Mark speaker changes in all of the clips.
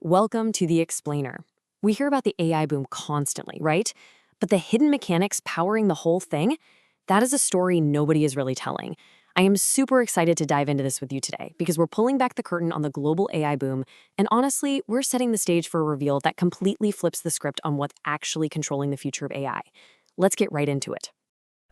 Speaker 1: Welcome to The Explainer. We hear about the AI boom constantly, right? But the hidden mechanics powering the whole thing, that is a story nobody is really telling. I am super excited to dive into this with you today because we're pulling back the curtain on the global AI boom, and honestly, we're setting the stage for a reveal that completely flips the script on what's actually controlling the future of AI. Let's get right into it.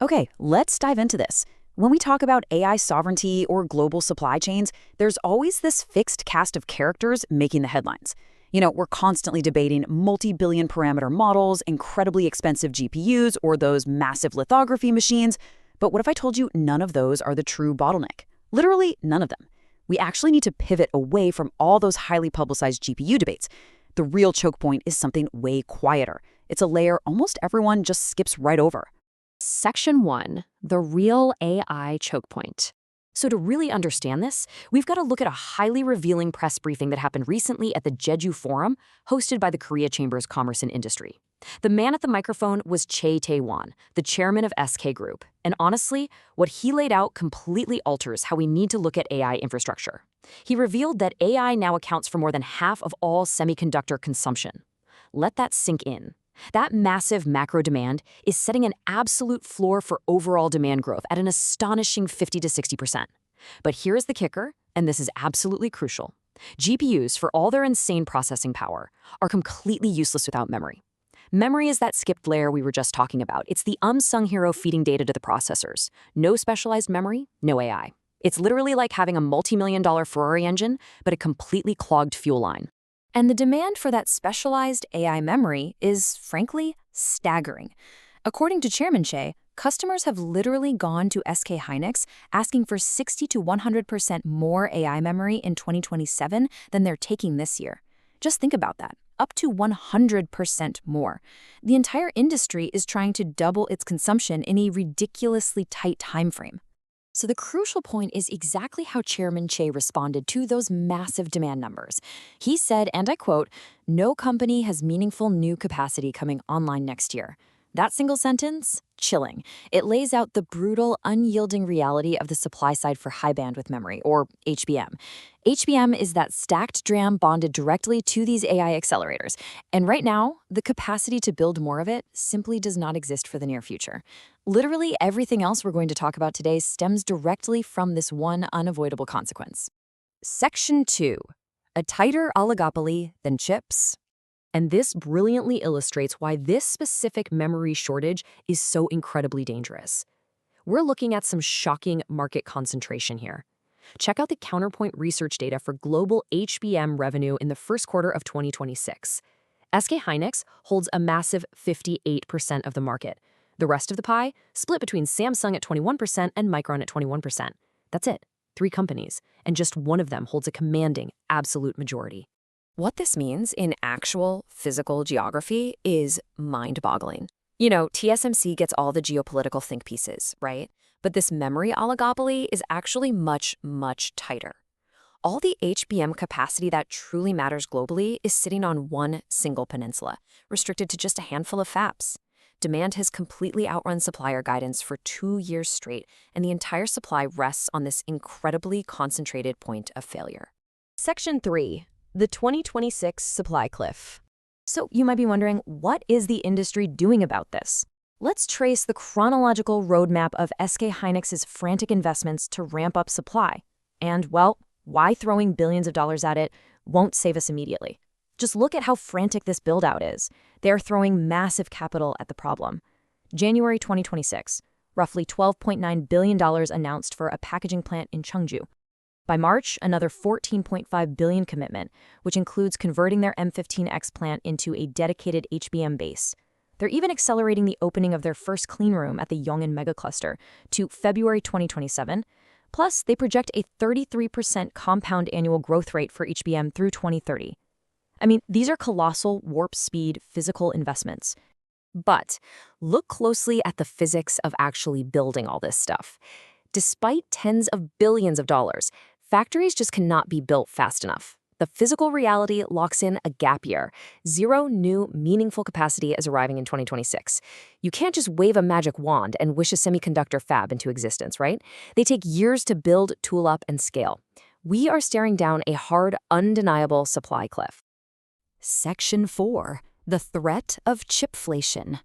Speaker 2: Okay, let's dive into this. When we talk about AI sovereignty or global supply chains, there's always this fixed cast of characters making the headlines. We're constantly debating multi-billion parameter models, incredibly expensive GPUs, or those massive lithography machines. But what if I told you none of those are the true bottleneck? Literally none of them. We actually need to pivot away from all those highly publicized GPU debates. The real choke point is something way quieter. It's a layer almost everyone just skips right over.
Speaker 1: Section 1, the real AI choke point. So to really understand this, we've got to look at a highly revealing press briefing that happened recently at the Jeju Forum, hosted by the Korea Chamber's Commerce and Industry. The man at the microphone was Che Taewon, the chairman of SK Group. And honestly, what he laid out completely alters how we need to look at AI infrastructure. He revealed that AI now accounts for more than half of all semiconductor consumption. Let that sink in. That massive macro demand is setting an absolute floor for overall demand growth at an astonishing 50 to 60%. But here's the kicker, and this is absolutely crucial. GPUs, for all their insane processing power, are completely useless without memory. Memory is that skipped layer we were just talking about. It's the unsung hero feeding data to the processors. No specialized memory, no AI. It's literally like having a multi-million-dollar Ferrari engine, but a completely clogged fuel line. And the demand for that specialized AI memory is, frankly, staggering. According to Chairman Che, customers have literally gone to SK Hynix asking for 60 to 100% more AI memory in 2027 than they're taking this year. Just think about that, up to 100% more. The entire industry is trying to double its consumption in a ridiculously tight timeframe. So the crucial point is exactly how Chairman Che responded to those massive demand numbers. He said, and I quote, "No company has meaningful new capacity coming online next year." That single sentence, chilling. It lays out the brutal, unyielding reality of the supply side for high bandwidth memory, or HBM. HBM is that stacked DRAM bonded directly to these AI accelerators. And right now, the capacity to build more of it simply does not exist for the near future. Literally everything else we're going to talk about today stems directly from this one unavoidable consequence. Section 2, a tighter oligopoly than chips. And this brilliantly illustrates why this specific memory shortage is so incredibly dangerous. We're looking at some shocking market concentration here. Check out the Counterpoint research data for global HBM revenue in the first quarter of 2026. SK Hynix holds a massive 58% of the market. The rest of the pie split between Samsung at 21% and Micron at 21%. That's it, 3 companies, and just one of them holds a commanding absolute majority. What this means in actual physical geography is mind-boggling. TSMC gets all the geopolitical think pieces, right? But this memory oligopoly is actually much, much tighter. All the HBM capacity that truly matters globally is sitting on one single peninsula, restricted to just a handful of fabs. Demand has completely outrun supplier guidance for 2 years straight, and the entire supply rests on this incredibly concentrated point of failure. Section 3. The 2026 supply cliff. So you might be wondering, what is the industry doing about this? Let's trace the chronological roadmap of SK Hynix's frantic investments to ramp up supply. And, well, why throwing billions of dollars at it won't save us immediately. Just look at how frantic this build-out is. They're throwing massive capital at the problem. January 2026, roughly $12.9 billion announced for a packaging plant in Cheongju. By March, another $14.5 billion commitment, which includes converting their M15X plant into a dedicated HBM base. They're even accelerating the opening of their first clean room at the Yongin megacluster to February 2027. Plus, they project a 33% compound annual growth rate for HBM through 2030. I mean, these are colossal warp speed physical investments. But look closely at the physics of actually building all this stuff. Despite tens of billions of dollars, factories just cannot be built fast enough. The physical reality locks in a gap year. 0 new, meaningful capacity is arriving in 2026. You can't just wave a magic wand and wish a semiconductor fab into existence, right? They take years to build, tool up, and scale. We are staring down a hard, undeniable supply cliff. Section 4. The Threat of Chipflation.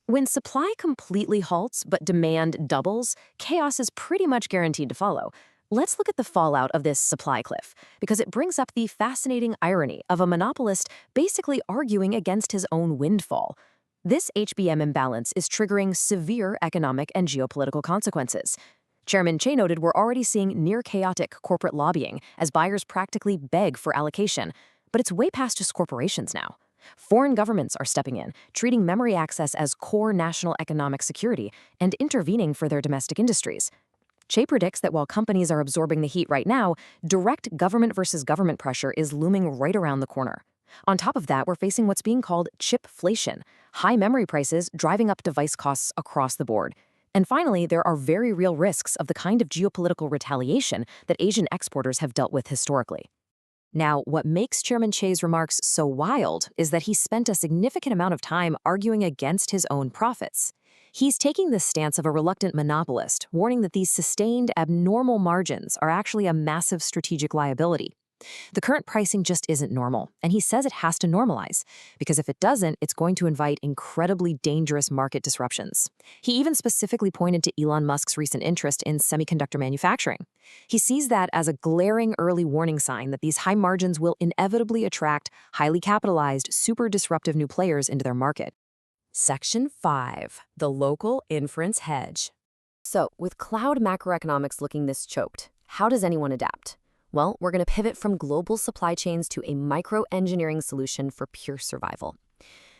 Speaker 1: When supply completely halts but demand doubles, chaos is pretty much guaranteed to follow. Let's look at the fallout of this supply cliff, because it brings up the fascinating irony of a monopolist basically arguing against his own windfall. This HBM imbalance is triggering severe economic and geopolitical consequences. Chairman Che noted we're already seeing near-chaotic corporate lobbying as buyers practically beg for allocation. But it's way past just corporations now. Foreign governments are stepping in, treating memory access as core national economic security and intervening for their domestic industries. Che predicts that while companies are absorbing the heat right now, direct government versus government pressure is looming right around the corner. On top of that, we're facing what's being called chipflation, high memory prices driving up device costs across the board. And finally, there are very real risks of the kind of geopolitical retaliation that Asian exporters have dealt with historically. Now, what makes Chairman Che's remarks so wild is that he spent a significant amount of time arguing against his own profits. He's taking the stance of a reluctant monopolist, warning that these sustained, abnormal margins are actually a massive strategic liability. The current pricing just isn't normal, and he says it has to normalize, because if it doesn't, it's going to invite incredibly dangerous market disruptions. He even specifically pointed to Elon Musk's recent interest in semiconductor manufacturing. He sees that as a glaring early warning sign that these high margins will inevitably attract highly capitalized, super disruptive new players into their market. Section 5. The Local Inference Hedge. So, with cloud macroeconomics looking this choked, how does anyone adapt? Well, we're going to pivot from global supply chains to a micro-engineering solution for pure survival.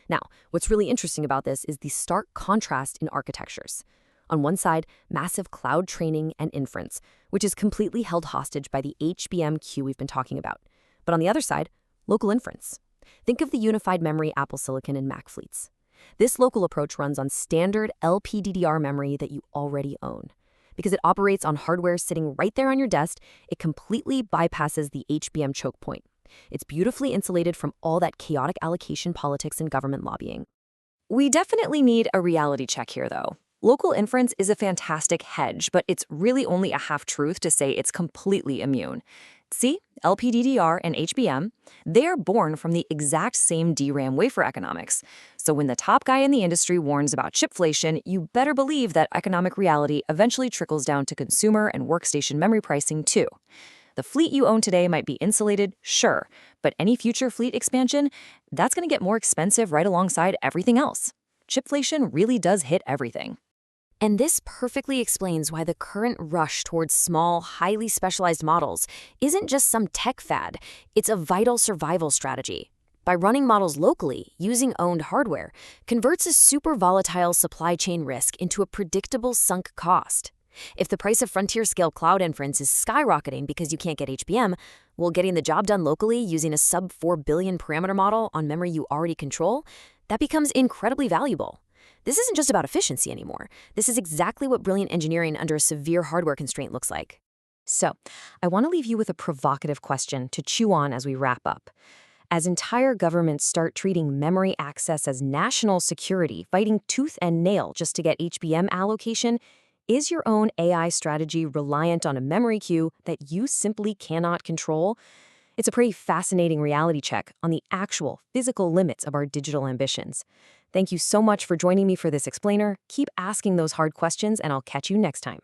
Speaker 1: Now, what's really interesting about this is the stark contrast in architectures. On one side, massive cloud training and inference, which is completely held hostage by the HBM queue we've been talking about. But on the other side, local inference. Think of the unified memory Apple Silicon and Mac fleets. This local approach runs on standard LPDDR memory that you already own. Because it operates on hardware sitting right there on your desk, it completely bypasses the HBM choke point. It's beautifully insulated from all that chaotic allocation politics and government lobbying. We definitely need a reality check here, though. Local inference is a fantastic hedge, but it's really only a half-truth to say it's completely immune. See, LPDDR and HBM, they are born from the exact same DRAM wafer economics. So when the top guy in the industry warns about chipflation, you better believe that economic reality eventually trickles down to consumer and workstation memory pricing too. The fleet you own today might be insulated, sure, but any future fleet expansion, that's going to get more expensive right alongside everything else. Chipflation really does hit everything. And this perfectly explains why the current rush towards small, highly specialized models isn't just some tech fad, it's a vital survival strategy. By running models locally, using owned hardware, converts a super volatile supply chain risk into a predictable sunk cost. If the price of frontier-scale cloud inference is skyrocketing because you can't get HBM, well, getting the job done locally using a sub-4 billion parameter model on memory you already control, that becomes incredibly valuable. This isn't just about efficiency anymore. This is exactly what brilliant engineering under a severe hardware constraint looks like. So, I want to leave you with a provocative question to chew on as we wrap up. As entire governments start treating memory access as national security, fighting tooth and nail just to get HBM allocation, is your own AI strategy reliant on a memory queue that you simply cannot control? It's a pretty fascinating reality check on the actual physical limits of our digital ambitions. Thank you so much for joining me for this explainer. Keep asking those hard questions, and I'll catch you next time.